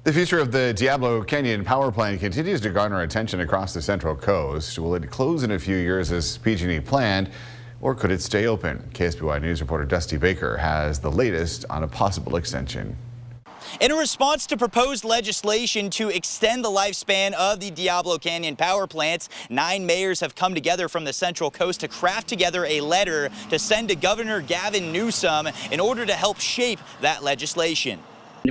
The future of the Diablo Canyon Power Plant continues to garner attention across the Central Coast. Will it close in a few years as PG&E planned, or could it stay open? KSBY News reporter Dusty Baker has the latest on a possible extension. In a response to proposed legislation to extend the lifespan of the Diablo Canyon Power Plants, 9 mayors have come together from the Central Coast to craft together a letter to send to Governor Gavin Newsom in order to help shape that legislation.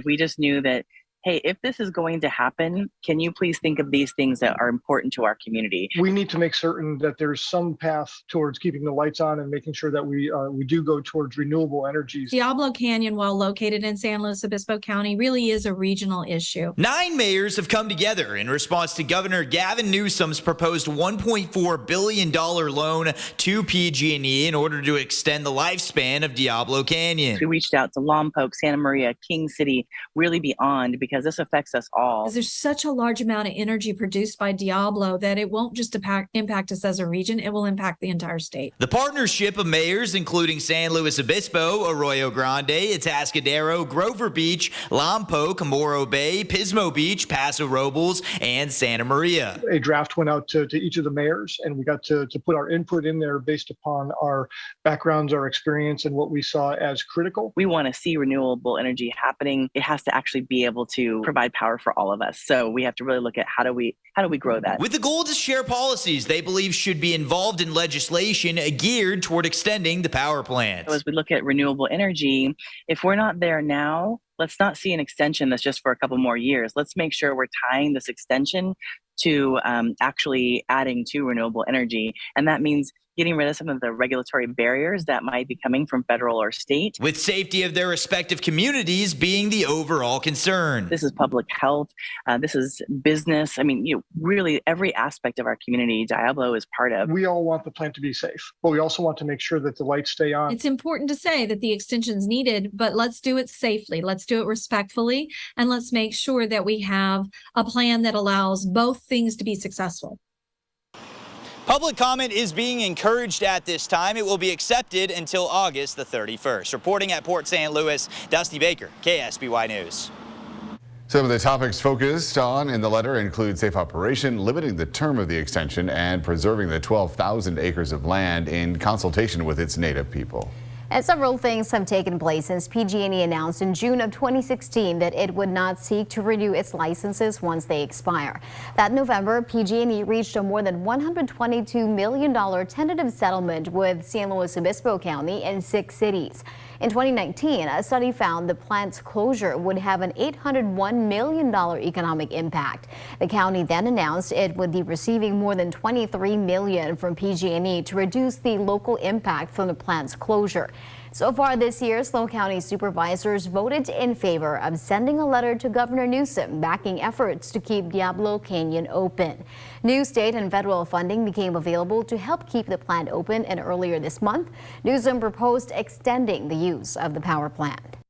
We just knew that, hey, if this is going to happen, can you please think of these things that are important to our community? We need to make certain that there's some path towards keeping the lights on and making sure that we do go towards renewable energies. Diablo Canyon, while located in San Luis Obispo County, really is a regional issue. 9 mayors have come together in response to Governor Gavin Newsom's proposed $1.4 billion loan to PG&E in order to extend the lifespan of Diablo Canyon. We reached out to Lompoc, Santa Maria, King City, really beyond, because this affects us all. There's such a large amount of energy produced by Diablo that it won't just impact us as a region, it will impact the entire state. The partnership of mayors, including San Luis Obispo, Arroyo Grande, Atascadero, Grover Beach, Lompoc, Morro Bay, Pismo Beach, Paso Robles, and Santa Maria. A draft went out to each of the mayors, and we got to put our input in there based upon our backgrounds, our experience, and what we saw as critical. We want to see renewable energy happening. It has to actually be able to provide power for all of us. So we have to really look at how do we grow that. With the goal to share policies they believe should be involved in legislation geared toward extending the power plant. So as we look at renewable energy, if we're not there now, let's not see an extension that's just for a couple more years. Let's make sure we're tying this extension to actually adding to renewable energy. And that means getting rid of some of the regulatory barriers that might be coming from federal or state. With safety of their respective communities being the overall concern. This is public health. This is business. I mean, really every aspect of our community, Diablo is part of. We all want the plant to be safe, but we also want to make sure that the lights stay on. It's important to say that the extension is needed, but let's do it safely. Let's do it respectfully, and let's make sure that we have a plan that allows both things to be successful. Public comment is being encouraged at this time. It will be accepted until August the 31st. Reporting at Port St. Louis, Dusty Baker, KSBY News. Some of the topics focused on in the letter include safe operation, limiting the term of the extension, and preserving the 12,000 acres of land in consultation with its native people. And several things have taken place since PG&E announced in June of 2016 that it would not seek to renew its licenses once they expire. That November, PG&E reached a more than $122 million tentative settlement with San Luis Obispo County and 6 cities. In 2019, a study found the plant's closure would have an $801 million economic impact. The county then announced it would be receiving more than $23 million from PG&E to reduce the local impact from the plant's closure. So far this year, SLO County supervisors voted in favor of sending a letter to Governor Newsom backing efforts to keep Diablo Canyon open. New state and federal funding became available to help keep the plant open, and earlier this month, Newsom proposed extending the use of the power plant.